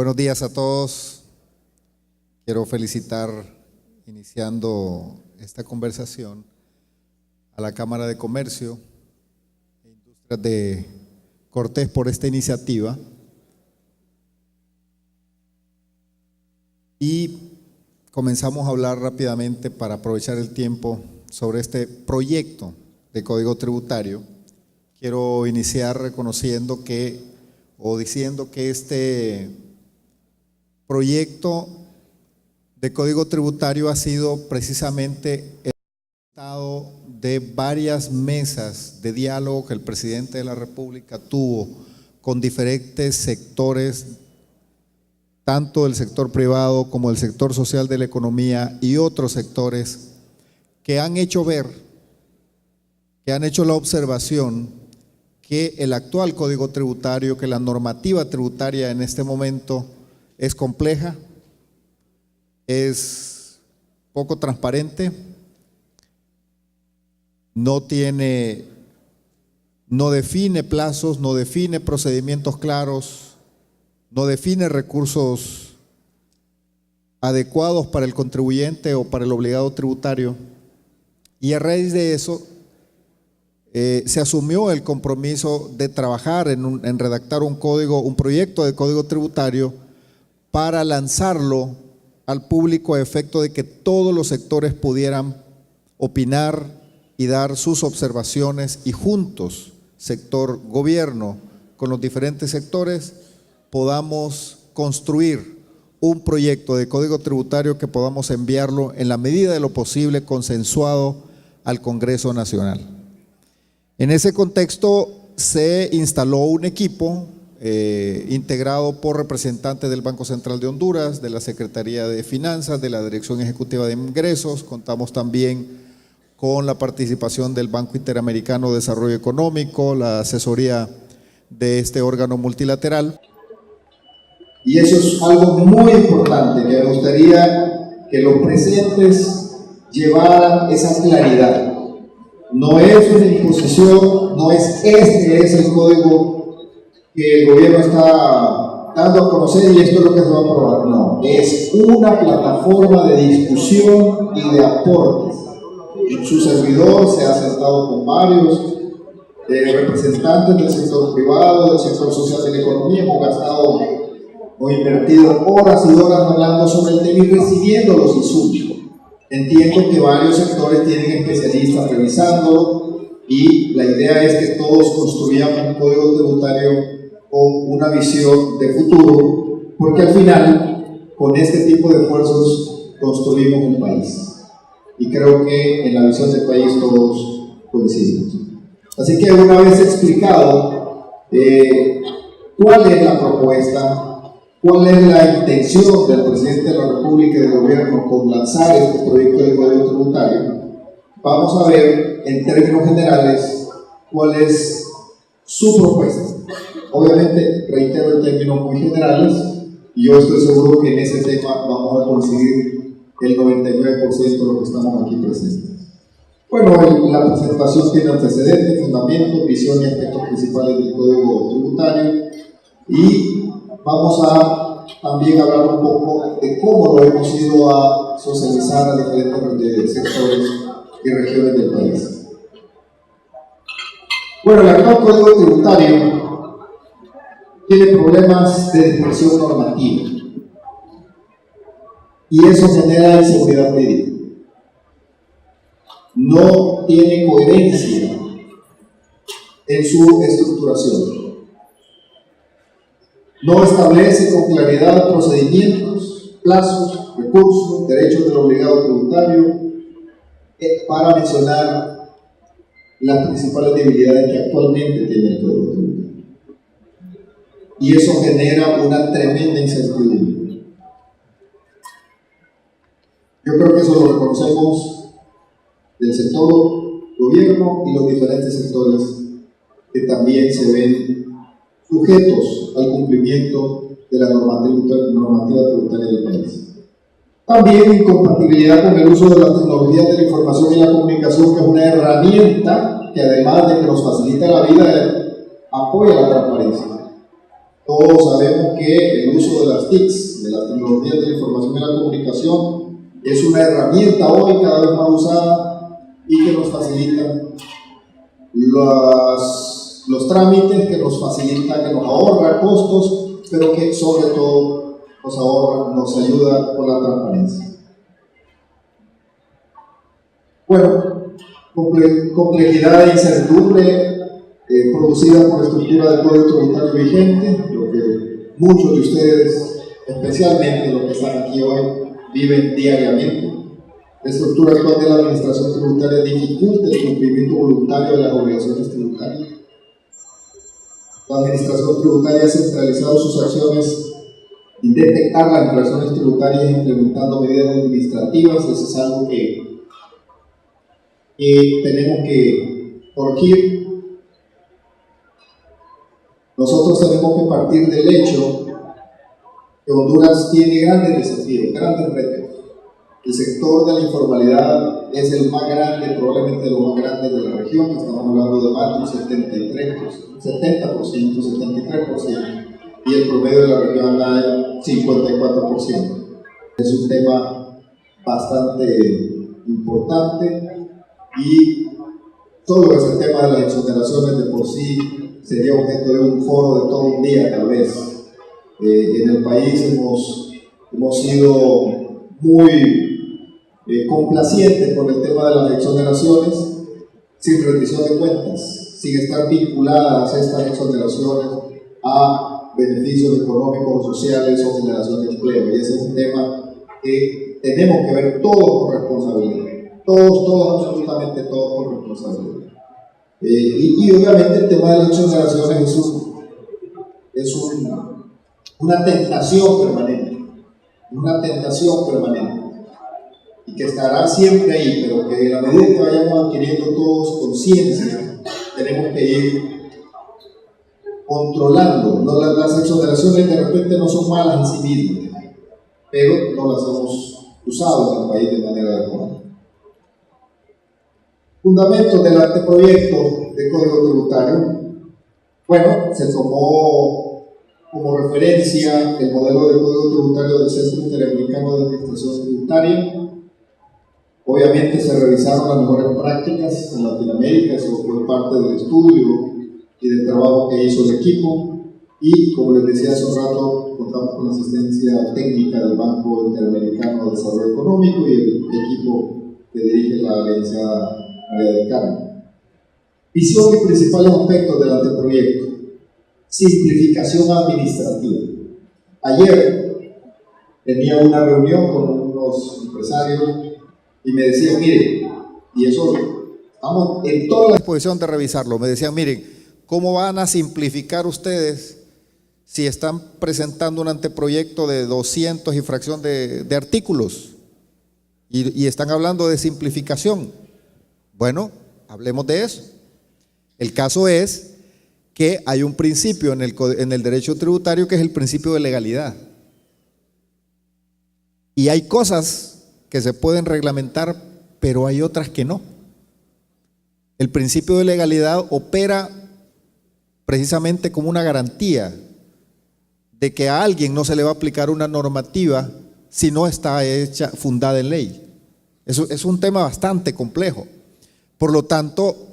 Buenos días a todos. Quiero felicitar, iniciando esta conversación, a la Cámara de Comercio e Industrias de Cortés por esta iniciativa. Y comenzamos a hablar rápidamente para aprovechar el tiempo sobre este proyecto de Código Tributario. Quiero iniciar reconociendo diciendo que este proyecto de Código Tributario ha sido precisamente el resultado de varias mesas de diálogo que el presidente de la República tuvo con diferentes sectores, tanto del sector privado como del sector social de la economía y otros sectores que han hecho ver, que han hecho la observación que el actual Código Tributario, que la normativa tributaria en este momento es compleja, es poco transparente, no define plazos, no define procedimientos claros, no define recursos adecuados para el contribuyente o para el obligado tributario, y a raíz de eso se asumió el compromiso de trabajar en redactar un proyecto de código tributario para lanzarlo al público a efecto de que todos los sectores pudieran opinar y dar sus observaciones, y juntos, sector gobierno, con los diferentes sectores, podamos construir un proyecto de código tributario que podamos enviarlo en la medida de lo posible consensuado al Congreso Nacional. En ese contexto se instaló un equipo integrado por representantes del Banco Central de Honduras, de la Secretaría de Finanzas, de la Dirección Ejecutiva de Ingresos. Contamos también con la participación del Banco Interamericano de Desarrollo Económico, la asesoría de este órgano multilateral. Y eso es algo muy importante, que me gustaría que los presentes llevaran esa claridad. No es una imposición, no es el código que el gobierno está dando a conocer y esto es lo que se va a aprobar. No, es una plataforma de discusión y de aportes. Su servidor se ha sentado con varios representantes del sector privado, del sector social de la economía. Hemos gastado o invertido horas y horas hablando sobre el tema y recibiendo los insumos. Entiendo que varios sectores tienen especialistas revisándolo y la idea es que todos construyamos un código tributario con una visión de futuro, porque al final, con este tipo de esfuerzos, construimos un país. Y creo que en la visión del país todos coincidimos. Así que una vez explicado cuál es la propuesta, cuál es la intención del presidente de la República y del gobierno con lanzar este proyecto de código tributario, vamos a ver en términos generales cuál es su propuesta. Obviamente, reitero en términos muy generales, y yo estoy seguro que en ese tema vamos a coincidir el 99% de los que estamos aquí presentes. Bueno, la presentación tiene antecedentes, fundamentos, visión y aspectos principales del Código Tributario, y vamos a también hablar un poco de cómo lo hemos ido a socializar a diferentes sectores y regiones del país. Bueno, el actual Código Tributario tiene problemas de dispersión normativa y eso genera inseguridad jurídica. No tiene coherencia en su estructuración. No establece con claridad procedimientos, plazos, recursos, derechos del obligado tributario, para mencionar las principales debilidades que actualmente tiene el Código Tributario. Y eso genera una tremenda incertidumbre. Yo creo que eso lo reconocemos del sector gobierno y los diferentes sectores que también se ven sujetos al cumplimiento de la normativa tributaria del país. También incompatibilidad con el uso de las tecnologías de la información y la comunicación, que es una herramienta que, además de que nos facilita la vida, apoya la transparencia. Todos sabemos que el uso de las TICs, de las tecnologías de la información y la comunicación, es una herramienta hoy cada vez más usada y que nos facilita los trámites, que nos facilita, que nos ahorra costos, pero que sobre todo nos ahorra, nos ayuda con la transparencia. Bueno, complejidad e incertidumbre producida por la estructura del Código Tributario vigente, lo que muchos de ustedes, especialmente los que están aquí hoy, viven diariamente. La estructura actual de la administración tributaria dificulta el cumplimiento voluntario de las obligaciones tributarias. La administración tributaria ha centralizado sus acciones en detectar las infracciones tributarias implementando medidas administrativas. Eso es algo que tenemos que corregir. Nosotros tenemos que partir del hecho que Honduras tiene grandes desafíos, grandes retos. El sector de la informalidad es el más grande, probablemente de los más grandes de la región. Estamos hablando de más de un 73%, y el promedio de la región anda en 54%. Es un tema bastante importante y solo ese tema de las exoneraciones de por sí sería objeto de un foro de todo un día tal vez. En el país hemos sido muy complacientes con el tema de las exoneraciones, sin rendición de cuentas, sin estar vinculadas estas exoneraciones a beneficios económicos o sociales o generación de empleo. Y ese es un tema que tenemos que ver todos con responsabilidad, todos, absolutamente todos con responsabilidad. Y obviamente el tema de las exoneraciones es una tentación permanente, y que estará siempre ahí, pero que a medida que vayamos adquiriendo todos conciencia, tenemos que ir controlando. Las exoneraciones de repente no son malas en sí mismas, pero no las hemos usado en el país de manera adecuada. Fundamentos del anteproyecto de Código Tributario. Bueno, se tomó como referencia el modelo de Código Tributario del Centro Interamericano de Administración Tributaria. Obviamente se revisaron las mejores prácticas en Latinoamérica, eso fue parte del estudio y del trabajo que hizo el equipo. Y como les decía hace un rato, contamos con la asistencia técnica del Banco Interamericano de Desarrollo Económico y el equipo que dirige la licenciada María del Carmen. Visión y principales aspectos del anteproyecto. Simplificación administrativa. Ayer tenía una reunión con unos empresarios y me decían, miren, y eso estamos en toda la disposición de revisarlo, me decían, miren, ¿cómo van a simplificar ustedes si están presentando un anteproyecto de 200 y fracción de artículos y están hablando de simplificación? Bueno, hablemos de eso. El caso es que hay un principio en el derecho tributario que es el principio de legalidad. Y hay cosas que se pueden reglamentar, pero hay otras que no. El principio de legalidad opera precisamente como una garantía de que a alguien no se le va a aplicar una normativa si no está hecha, fundada en ley. Eso es un tema bastante complejo. Por lo tanto,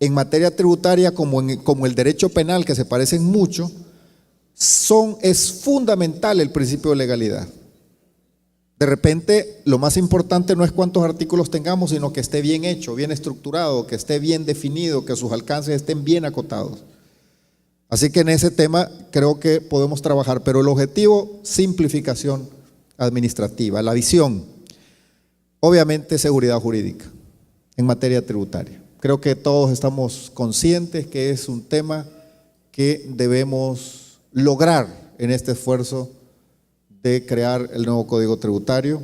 en materia tributaria como el derecho penal, que se parecen mucho, es fundamental el principio de legalidad. De repente, lo más importante no es cuántos artículos tengamos, sino que esté bien hecho, bien estructurado, que esté bien definido, que sus alcances estén bien acotados. Así que en ese tema creo que podemos trabajar, pero el objetivo, simplificación administrativa. La visión, obviamente, seguridad jurídica en materia tributaria. Creo que todos estamos conscientes que es un tema que debemos lograr en este esfuerzo de crear el nuevo Código Tributario.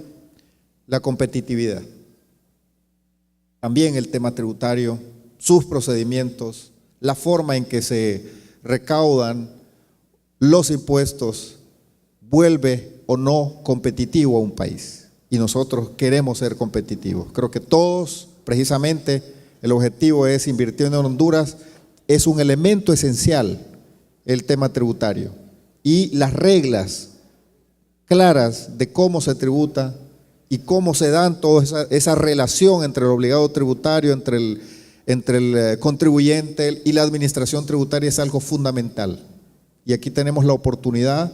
La competitividad, también el tema tributario, sus procedimientos, la forma en que se recaudan los impuestos, vuelve o no competitivo a un país. Y nosotros queremos ser competitivos. Creo que todos, precisamente, el objetivo es invirtiendo en Honduras, es un elemento esencial el tema tributario. y las reglas claras de cómo se tributa y cómo se dan toda esa relación entre el obligado tributario, entre el contribuyente y la administración tributaria es algo fundamental. Y aquí tenemos la oportunidad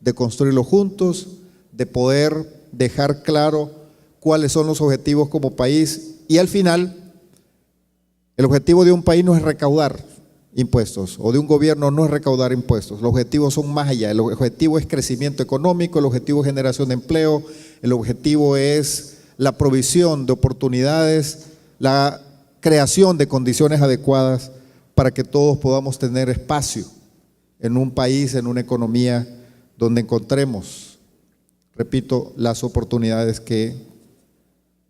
de construirlo juntos, de poder dejar claro cuáles son los objetivos como país. Y al final, el objetivo de un país no es recaudar impuestos, o de un gobierno no es recaudar impuestos. Los objetivos son más allá. El objetivo es crecimiento económico, el objetivo es generación de empleo, el objetivo es la provisión de oportunidades, la creación de condiciones adecuadas para que todos podamos tener espacio en un país, en una economía donde encontremos, repito, las oportunidades que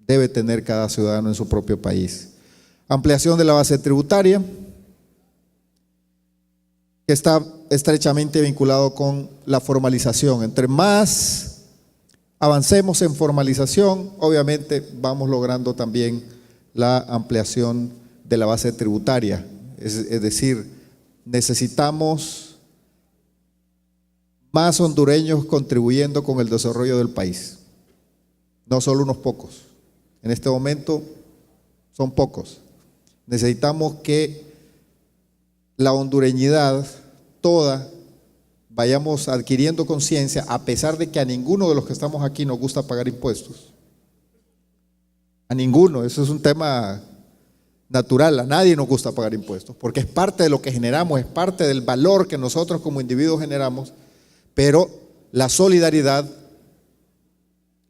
debe tener cada ciudadano en su propio país. Ampliación de la base tributaria, que está estrechamente vinculado con la formalización. Entre más avancemos en formalización, obviamente vamos logrando también la ampliación de la base tributaria. Es decir, necesitamos más hondureños contribuyendo con el desarrollo del país, no solo unos pocos. En este momento son pocos. Necesitamos que la hondureñidad toda vayamos adquiriendo conciencia, a pesar de que a ninguno de los que estamos aquí nos gusta pagar impuestos. A ninguno, eso es un tema natural, a nadie nos gusta pagar impuestos, porque es parte de lo que generamos, es parte del valor que nosotros como individuos generamos, pero la solidaridad,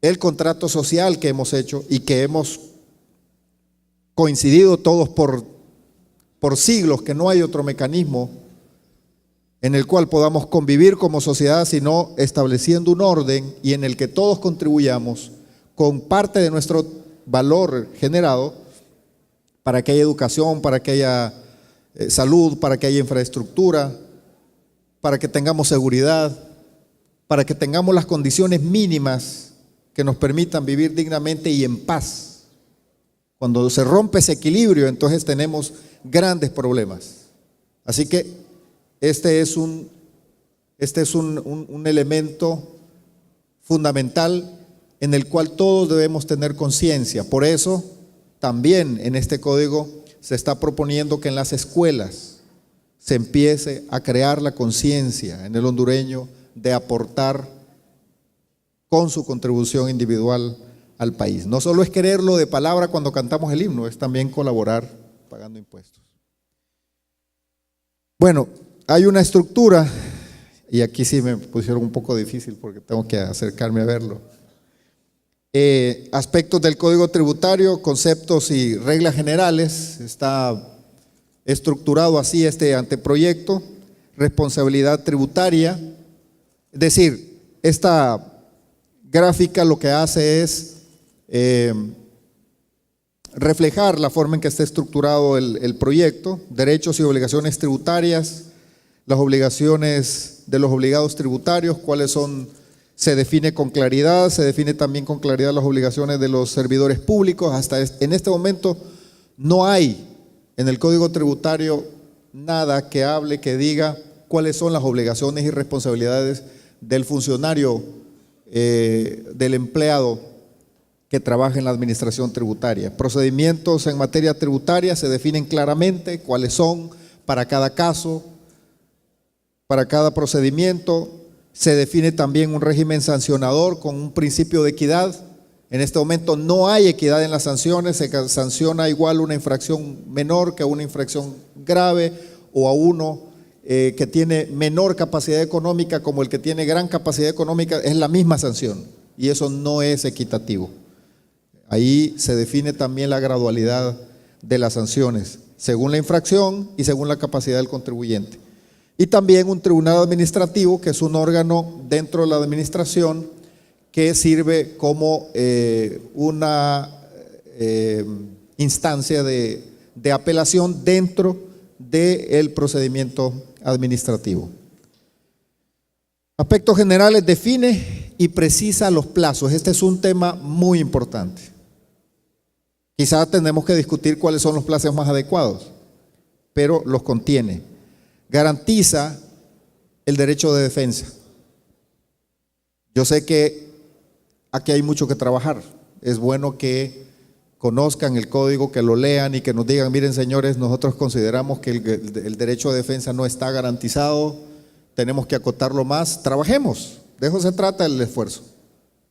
el contrato social que hemos hecho y que hemos coincidido todos por siglos, que no hay otro mecanismo en el cual podamos convivir como sociedad, sino estableciendo un orden y en el que todos contribuyamos con parte de nuestro valor generado para que haya educación, para que haya salud, para que haya infraestructura, para que tengamos seguridad, para que tengamos las condiciones mínimas que nos permitan vivir dignamente y en paz. Cuando se rompe ese equilibrio, entonces tenemos grandes problemas. Así que este es un elemento fundamental en el cual todos debemos tener conciencia. Por eso, también en este código se está proponiendo que en las escuelas se empiece a crear la conciencia en el hondureño de aportar con su contribución individual al país. No solo es quererlo de palabra cuando cantamos el himno, es también colaborar pagando impuestos. Bueno, hay una estructura, y aquí sí me pusieron un poco difícil porque tengo que acercarme a verlo. Aspectos del Código Tributario, conceptos y reglas generales, está estructurado así este anteproyecto. Responsabilidad tributaria, es decir, esta gráfica lo que hace es reflejar la forma en que está estructurado el proyecto, derechos y obligaciones tributarias, las obligaciones de los obligados tributarios, cuáles son, se define con claridad, se define también con claridad las obligaciones de los servidores públicos. Hasta en este momento no hay en el Código Tributario nada que hable, que diga cuáles son las obligaciones y responsabilidades del funcionario, del empleado que trabaja en la administración tributaria. Procedimientos en materia tributaria se definen claramente cuáles son para cada caso, para cada procedimiento. Se define también un régimen sancionador con un principio de equidad. En este momento no hay equidad en las sanciones, se sanciona igual una infracción menor que una infracción grave, o a uno que tiene menor capacidad económica como el que tiene gran capacidad económica, es la misma sanción, y eso no es equitativo. Ahí se define también la gradualidad de las sanciones, según la infracción y según la capacidad del contribuyente. Y también un tribunal administrativo, que es un órgano dentro de la administración que sirve como una instancia de apelación dentro del procedimiento administrativo. Aspectos generales: define y precisa los plazos. Este es un tema muy importante. Quizás tenemos que discutir cuáles son los plazos más adecuados, pero los contiene. Garantiza el derecho de defensa. Yo sé que aquí hay mucho que trabajar. Es bueno que conozcan el código, que lo lean y que nos digan, miren señores, nosotros consideramos que el derecho de defensa no está garantizado, tenemos que acotarlo más, trabajemos, de eso se trata el esfuerzo,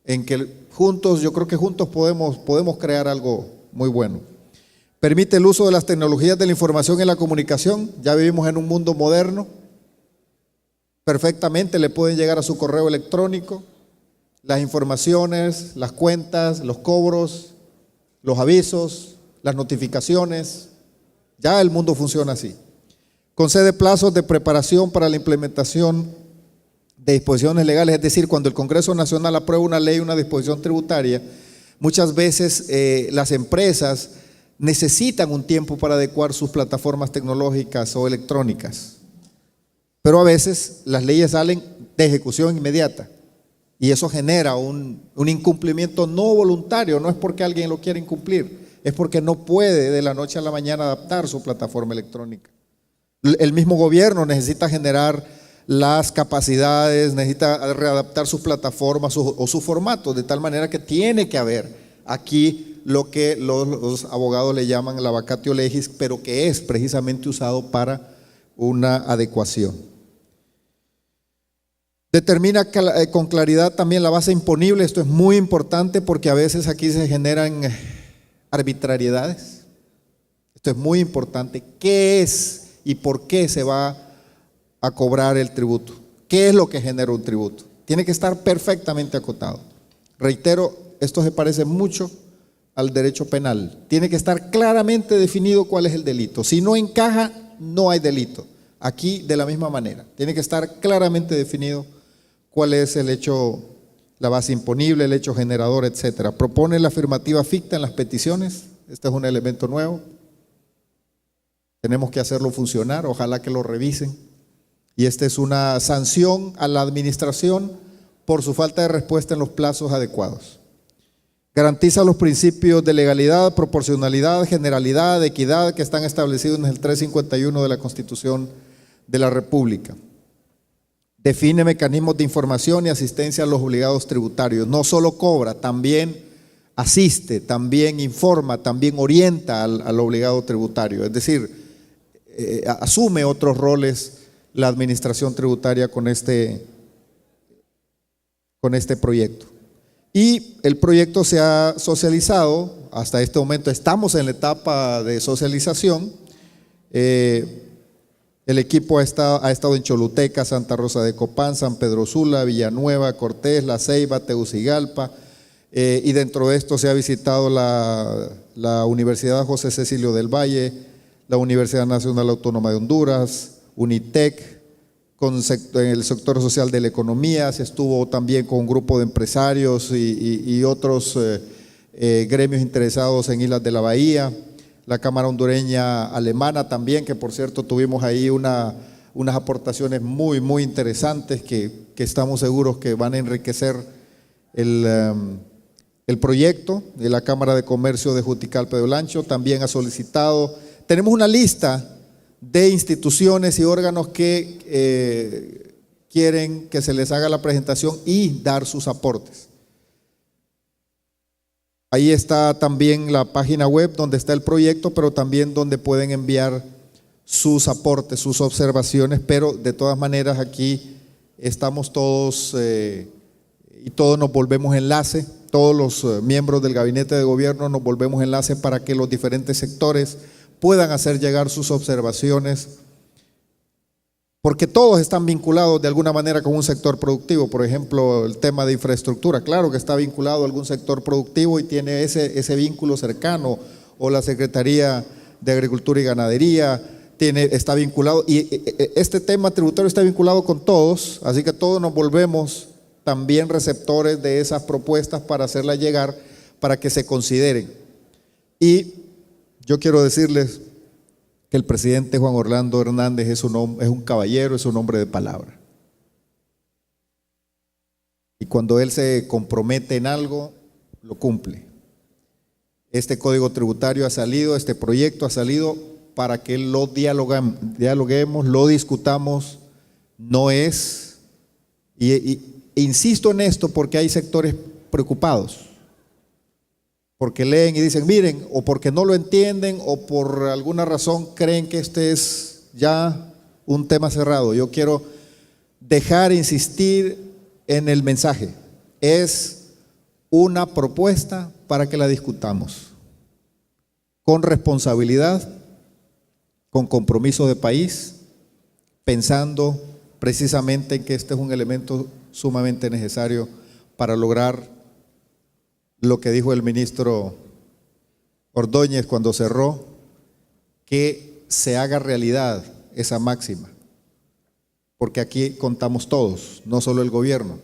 en que juntos, yo creo que juntos podemos crear algo muy bueno. Permite el uso de las tecnologías de la información y la comunicación, ya vivimos en un mundo moderno, perfectamente le pueden llegar a su correo electrónico las informaciones, las cuentas, los cobros, los avisos, las notificaciones, ya el mundo funciona así. Concede plazos de preparación para la implementación de disposiciones legales, es decir, cuando el Congreso Nacional aprueba una ley, una disposición tributaria, muchas veces las empresas necesitan un tiempo para adecuar sus plataformas tecnológicas o electrónicas, pero a veces las leyes salen de ejecución inmediata. Y eso genera un incumplimiento no voluntario, no es porque alguien lo quiera incumplir, es porque no puede de la noche a la mañana adaptar su plataforma electrónica. El mismo gobierno necesita generar las capacidades, necesita readaptar sus plataformas o su formato, de tal manera que tiene que haber aquí lo que los abogados le llaman la vacatio legis, pero que es precisamente usado para una adecuación. Determina con claridad también la base imponible, esto es muy importante porque a veces aquí se generan arbitrariedades. Esto es muy importante. ¿Qué es y por qué se va a cobrar el tributo? ¿Qué es lo que genera un tributo? Tiene que estar perfectamente acotado. Reitero, esto se parece mucho al derecho penal. Tiene que estar claramente definido cuál es el delito. Si no encaja, no hay delito. Aquí de la misma manera. Tiene que estar claramente definido cuál es el hecho, la base imponible, el hecho generador, etcétera. Propone la afirmativa ficta en las peticiones. Este es un elemento nuevo. Tenemos que hacerlo funcionar, ojalá que lo revisen. Y esta es una sanción a la administración por su falta de respuesta en los plazos adecuados. Garantiza los principios de legalidad, proporcionalidad, generalidad, equidad que están establecidos en el 351 de la Constitución de la República. Define mecanismos de información y asistencia a los obligados tributarios. No solo cobra, también asiste, también informa, también orienta al obligado tributario. Es decir, asume otros roles la administración tributaria con este proyecto. Y el proyecto se ha socializado, hasta este momento estamos en la etapa de socialización. El equipo ha estado en Choluteca, Santa Rosa de Copán, San Pedro Sula, Villanueva, Cortés, La Ceiba, Tegucigalpa, y dentro de esto se ha visitado la Universidad José Cecilio del Valle, la Universidad Nacional Autónoma de Honduras, UNITEC, en el sector social de la economía, se estuvo también con un grupo de empresarios y otros gremios interesados en Islas de la Bahía, la Cámara Hondureña Alemana también, que por cierto tuvimos ahí unas aportaciones muy, muy interesantes que estamos seguros que van a enriquecer el proyecto. De la Cámara de Comercio de Juticalpa de Olancho también ha solicitado. Tenemos una lista de instituciones y órganos que quieren que se les haga la presentación y dar sus aportes. Ahí está también la página web donde está el proyecto, pero también donde pueden enviar sus aportes, sus observaciones, pero de todas maneras aquí estamos todos y todos nos volvemos enlace, todos los miembros del gabinete de gobierno nos volvemos enlace para que los diferentes sectores puedan hacer llegar sus observaciones, porque todos están vinculados de alguna manera con un sector productivo. Por ejemplo, el tema de infraestructura, claro que está vinculado a algún sector productivo y tiene ese vínculo cercano, o la Secretaría de Agricultura y Ganadería está vinculado, y este tema tributario está vinculado con todos, así que todos nos volvemos también receptores de esas propuestas para hacerlas llegar, para que se consideren. Y yo quiero decirles que el presidente Juan Orlando Hernández es un caballero, es un hombre de palabra. Y cuando él se compromete en algo, lo cumple. Este código tributario ha salido, este proyecto ha salido para que lo dialoguemos, lo discutamos no es, e insisto en esto porque hay sectores preocupados, porque leen y dicen, miren, o porque no lo entienden o por alguna razón creen que este es ya un tema cerrado. Yo quiero insistir en el mensaje. Es una propuesta para que la discutamos con responsabilidad, con compromiso de país, pensando precisamente en que este es un elemento sumamente necesario para lograr lo que dijo el ministro Ordóñez cuando cerró, que se haga realidad esa máxima, porque aquí contamos todos, no solo el gobierno,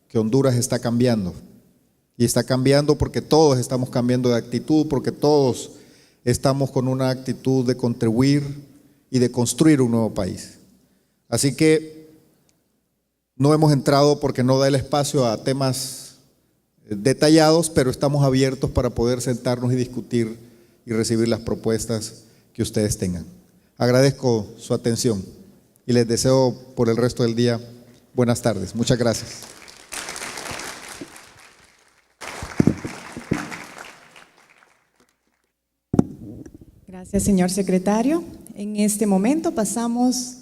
que Honduras está cambiando, y está cambiando porque todos estamos cambiando de actitud, porque todos estamos con una actitud de contribuir y de construir un nuevo país. Así que no hemos entrado porque no da el espacio a temas detallados, pero estamos abiertos para poder sentarnos y discutir y recibir las propuestas que ustedes tengan. Agradezco su atención y les deseo por el resto del día buenas tardes. Muchas gracias. Gracias, señor secretario. En este momento pasamos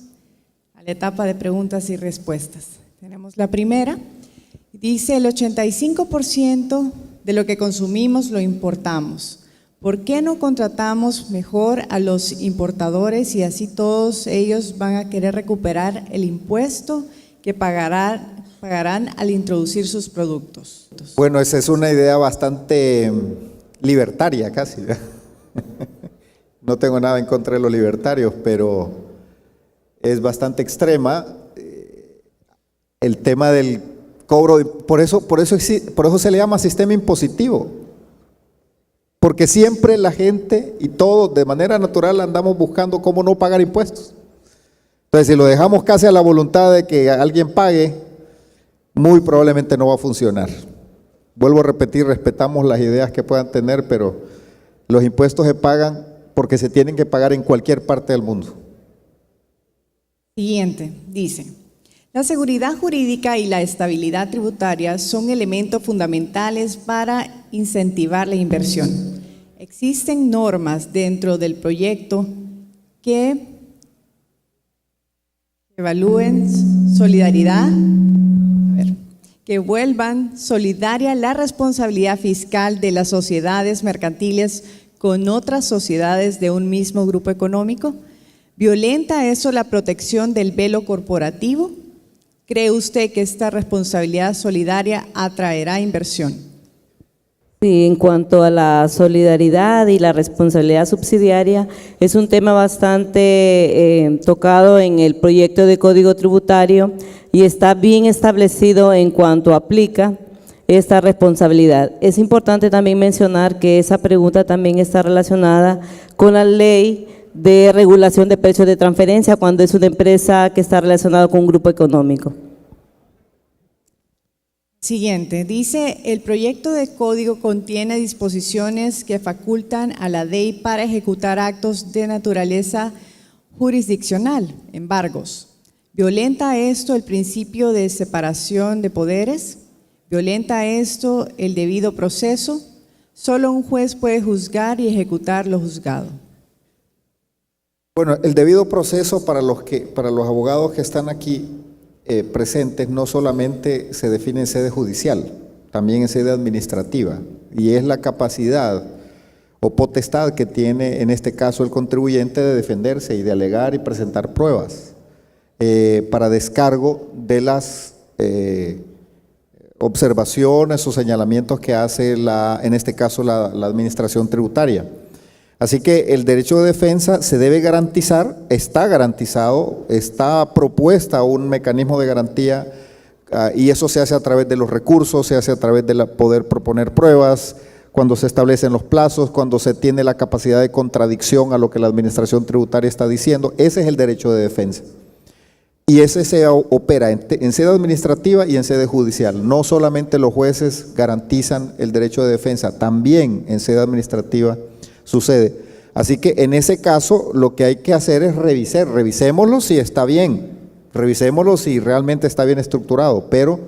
a la etapa de preguntas y respuestas. Tenemos la primera. Dice, el 85% de lo que consumimos lo importamos. ¿Por qué no contratamos mejor a los importadores y así todos ellos van a querer recuperar el impuesto que pagarán al introducir sus productos? Bueno, esa es una idea bastante libertaria casi. No tengo nada en contra de los libertarios, pero es bastante extrema. El tema del cobro, por eso se le llama sistema impositivo, porque siempre la gente y todos de manera natural andamos buscando cómo no pagar impuestos. Entonces, si lo dejamos casi a la voluntad de que alguien pague, muy probablemente no va a funcionar. Vuelvo a repetir, respetamos las ideas que puedan tener, pero los impuestos se pagan porque se tienen que pagar en cualquier parte del mundo. Siguiente, dice, la seguridad jurídica y la estabilidad tributaria son elementos fundamentales para incentivar la inversión. Existen normas dentro del proyecto que evalúen solidaridad, que vuelvan solidaria la responsabilidad fiscal de las sociedades mercantiles con otras sociedades de un mismo grupo económico. ¿Violenta eso la protección del velo corporativo? ¿Cree usted que esta responsabilidad solidaria atraerá inversión? Sí, en cuanto a la solidaridad y la responsabilidad subsidiaria, es un tema bastante tocado en el proyecto de Código Tributario y está bien establecido en cuanto aplica esta responsabilidad. Es importante también mencionar que esa pregunta también está relacionada con la ley de regulación de precios de transferencia cuando es una empresa que está relacionada con un grupo económico. Siguiente, dice, el proyecto de código contiene disposiciones que facultan a la DEI para ejecutar actos de naturaleza jurisdiccional, embargos. ¿Violenta esto el principio de separación de poderes? ¿Violenta esto el debido proceso? Solo un juez puede juzgar y ejecutar lo juzgado. Bueno, el debido proceso para los abogados que están aquí presentes no solamente se define en sede judicial, también en sede administrativa, y es la capacidad o potestad que tiene en este caso el contribuyente de defenderse y de alegar y presentar pruebas para descargo de las observaciones o señalamientos que hace en este caso la administración tributaria. Así que el derecho de defensa se debe garantizar, está garantizado, está propuesta un mecanismo de garantía y eso se hace a través de los recursos, se hace a través de poder proponer pruebas, cuando se establecen los plazos, cuando se tiene la capacidad de contradicción a lo que la administración tributaria está diciendo. Ese es el derecho de defensa. Y ese se opera en sede administrativa y en sede judicial. No solamente los jueces garantizan el derecho de defensa, también en sede administrativa sucede. Así que en ese caso lo que hay que hacer es revisémoslo si está bien. revisémoslo si realmente está bien estructurado, pero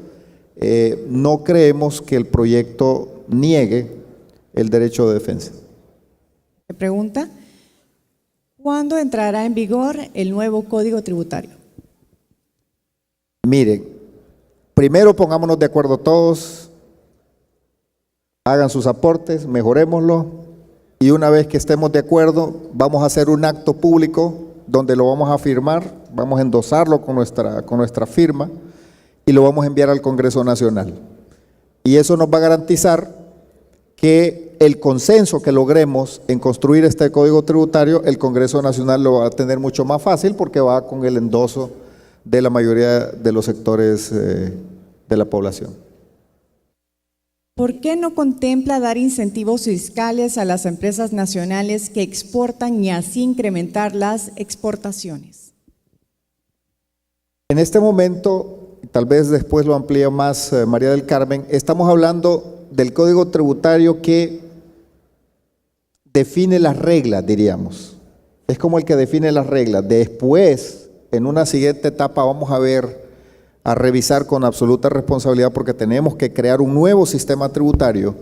no creemos que el proyecto niegue el derecho de defensa. Pregunta: ¿cuándo entrará en vigor el nuevo Código Tributario? Miren, primero pongámonos de acuerdo todos, hagan sus aportes, mejorémoslo, y una vez que estemos de acuerdo, vamos a hacer un acto público donde lo vamos a firmar, vamos a endosarlo con nuestra firma y lo vamos a enviar al Congreso Nacional. Y eso nos va a garantizar que el consenso que logremos en construir este Código Tributario, el Congreso Nacional lo va a tener mucho más fácil porque va con el endoso de la mayoría de los sectores de la población. ¿Por qué no contempla dar incentivos fiscales a las empresas nacionales que exportan y así incrementar las exportaciones? En este momento, tal vez después lo amplía más María del Carmen, estamos hablando del Código Tributario que define las reglas, diríamos. Es como el que define las reglas. Después, en una siguiente etapa, vamos a revisar con absoluta responsabilidad, porque tenemos que crear un nuevo sistema tributario,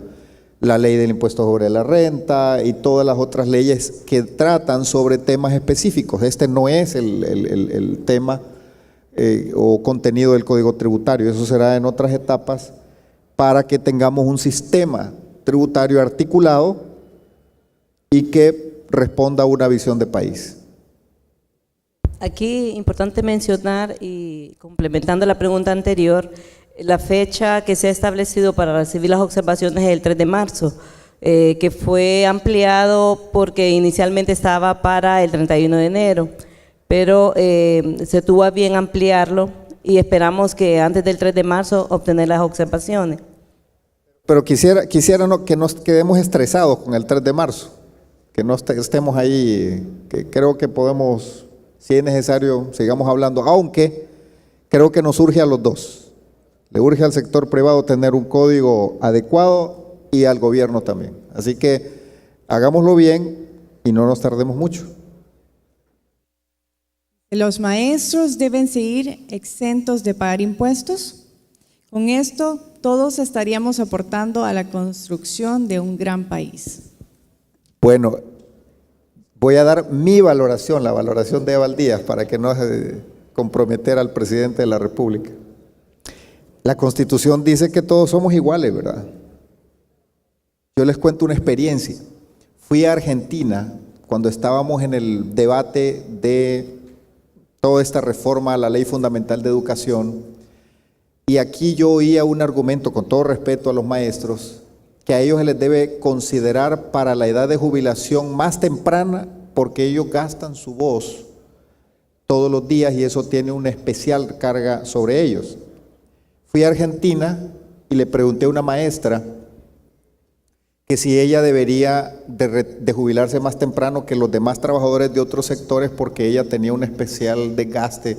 la ley del impuesto sobre la renta y todas las otras leyes que tratan sobre temas específicos. Este no es el tema o contenido del Código Tributario, eso será en otras etapas para que tengamos un sistema tributario articulado y que responda a una visión de país. Aquí importante mencionar, y complementando la pregunta anterior, la fecha que se ha establecido para recibir las observaciones es el 3 de marzo, que fue ampliado porque inicialmente estaba para el 31 de enero, pero se tuvo a bien ampliarlo y esperamos que antes del 3 de marzo obtener las observaciones. Pero quisiera que nos quedemos estresados con el 3 de marzo, que no estemos ahí, que creo que podemos, si es necesario, sigamos hablando, aunque creo que nos urge a los dos. Le urge al sector privado tener un código adecuado y al gobierno también. Así que hagámoslo bien y no nos tardemos mucho. ¿Los maestros deben seguir exentos de pagar impuestos? Con esto, todos estaríamos aportando a la construcción de un gran país. Bueno, voy a dar mi valoración, la valoración de Eval Díaz, para que no comprometer al presidente de la República. La Constitución dice que todos somos iguales, ¿verdad? Yo les cuento una experiencia. Fui a Argentina cuando estábamos en el debate de toda esta reforma a la Ley Fundamental de Educación, y aquí yo oía un argumento, con todo respeto a los maestros, que a ellos se les debe considerar para la edad de jubilación más temprana, porque ellos gastan su voz todos los días y eso tiene una especial carga sobre ellos. Fui a Argentina y le pregunté a una maestra que si ella debería de jubilarse más temprano que los demás trabajadores de otros sectores porque ella tenía un especial desgaste.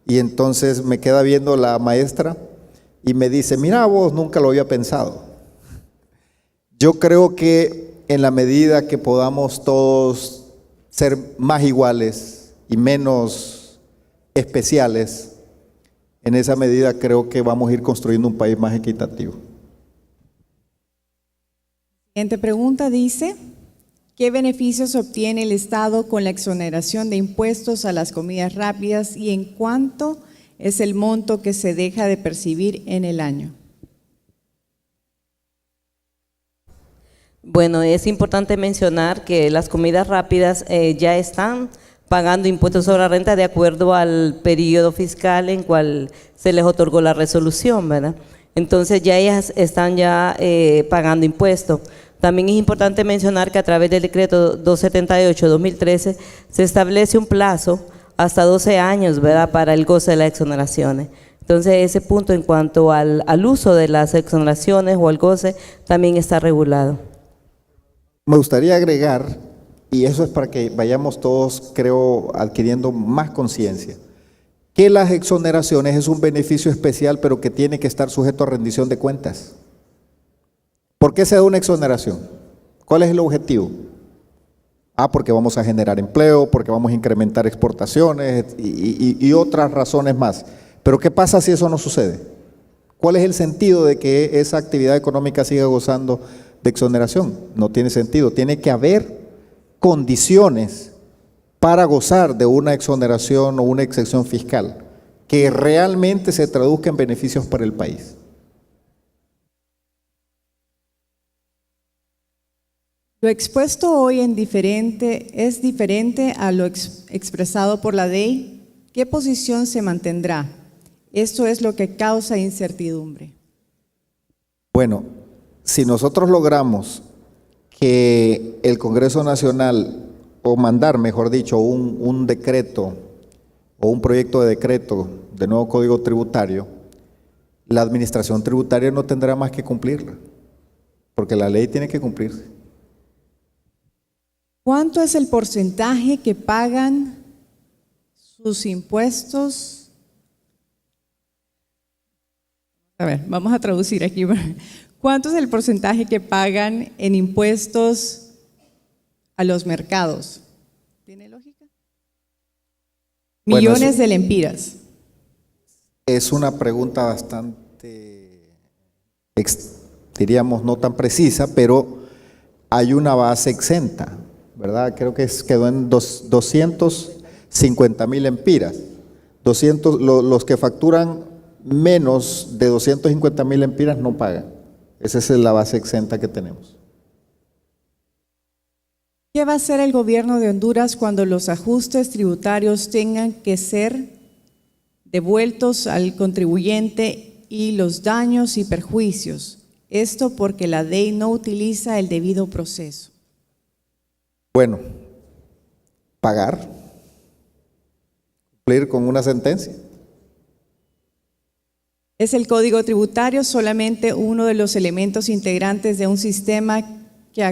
Y entonces me queda viendo la maestra y me dice, mira vos, nunca lo había pensado. Yo creo que en la medida que podamos todos ser más iguales y menos especiales, en esa medida creo que vamos a ir construyendo un país más equitativo. Siguiente pregunta dice: ¿qué beneficios obtiene el Estado con la exoneración de impuestos a las comidas rápidas y en cuánto es el monto que se deja de percibir en el año? Bueno, es importante mencionar que las comidas rápidas ya están pagando impuestos sobre la renta de acuerdo al periodo fiscal en cual se les otorgó la resolución, ¿verdad? Entonces ya ellas están pagando impuestos. También es importante mencionar que a través del decreto 278-2013 se establece un plazo hasta 12 años, ¿verdad?, para el goce de las exoneraciones. Entonces ese punto en cuanto al uso de las exoneraciones o al goce también está regulado. Me gustaría agregar, y eso es para que vayamos todos, creo, adquiriendo más conciencia, que las exoneraciones es un beneficio especial, pero que tiene que estar sujeto a rendición de cuentas. ¿Por qué se da una exoneración? ¿Cuál es el objetivo? Porque vamos a generar empleo, porque vamos a incrementar exportaciones y otras razones más. Pero ¿qué pasa si eso no sucede? ¿Cuál es el sentido de que esa actividad económica siga gozando de exoneración? No tiene sentido. Tiene que haber condiciones para gozar de una exoneración o una exención fiscal que realmente se traduzca en beneficios para el país. Lo expuesto hoy es diferente a lo expresado por la ley. ¿Qué posición se mantendrá? Esto es lo que causa incertidumbre. Bueno, si nosotros logramos que el Congreso Nacional, o mandar, mejor dicho, un decreto o un proyecto de decreto de nuevo Código Tributario, la administración tributaria no tendrá más que cumplirla, porque la ley tiene que cumplirse. ¿Cuánto es el porcentaje que pagan sus impuestos? A ver, vamos a traducir aquí. ¿Cuánto es el porcentaje que pagan en impuestos a los mercados? ¿Tiene lógica? Millones de lempiras. Es una pregunta bastante, diríamos, no tan precisa, pero hay una base exenta, ¿verdad? Creo que quedó en 250,000 lempiras. Los que facturan menos de 250,000 lempiras no pagan. Esa es la base exenta que tenemos. ¿Qué va a hacer el gobierno de Honduras cuando los ajustes tributarios tengan que ser devueltos al contribuyente y los daños y perjuicios? Esto porque la ley no utiliza el debido proceso. Bueno, pagar, cumplir con una sentencia. ¿Es el Código Tributario solamente uno de los elementos integrantes de un sistema que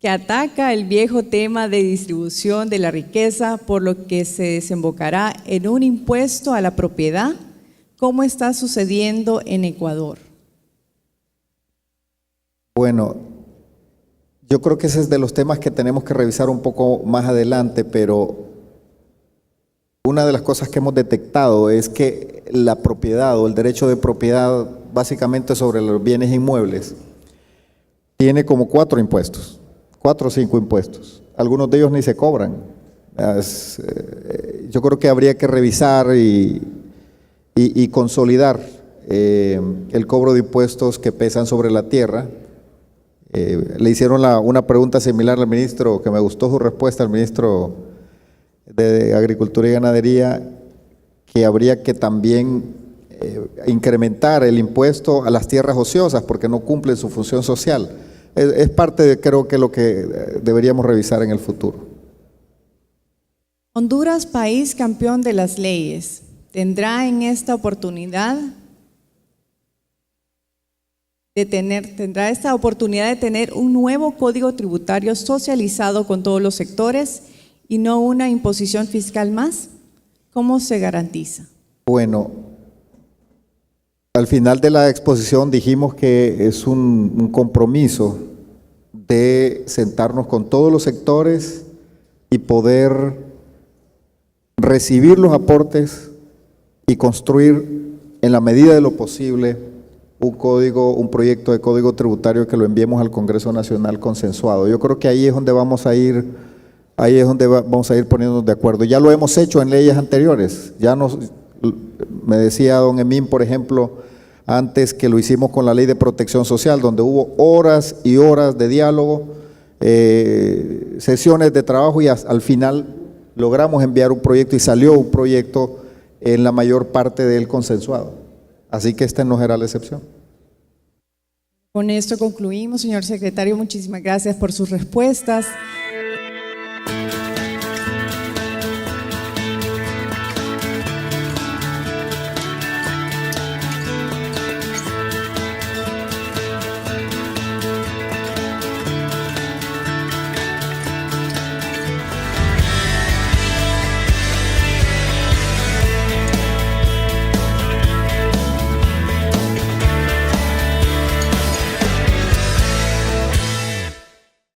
ataca el viejo tema de distribución de la riqueza, por lo que se desembocará en un impuesto a la propiedad, como está sucediendo en Ecuador? Bueno, yo creo que ese es de los temas que tenemos que revisar un poco más adelante, pero una de las cosas que hemos detectado es que la propiedad o el derecho de propiedad, básicamente sobre los bienes inmuebles, tiene como 4 impuestos, 4 o 5 impuestos. Algunos de ellos ni se cobran. Yo creo que habría que revisar y consolidar el cobro de impuestos que pesan sobre la tierra. Le hicieron una pregunta similar al ministro, que me gustó su respuesta al ministro de Agricultura y Ganadería, que habría que también incrementar el impuesto a las tierras ociosas porque no cumplen su función social. Es parte de, creo que, lo que deberíamos revisar en el futuro. Honduras, país campeón de las leyes, tendrá esta oportunidad de tener un nuevo código tributario socializado con todos los sectores y no una imposición fiscal más. ¿Cómo se garantiza? Bueno, al final de la exposición dijimos que es un compromiso de sentarnos con todos los sectores y poder recibir los aportes y construir en la medida de lo posible un proyecto de código tributario que lo enviemos al Congreso Nacional consensuado. Yo creo que ahí es donde vamos a ir poniéndonos de acuerdo. Ya lo hemos hecho en leyes anteriores. Me decía don Emín, por ejemplo, antes, que lo hicimos con la Ley de Protección Social, donde hubo horas y horas de diálogo, sesiones de trabajo, y al final logramos enviar un proyecto y salió un proyecto en la mayor parte de él consensuado. Así que esta no será la excepción. Con esto concluimos, señor secretario. Muchísimas gracias por sus respuestas.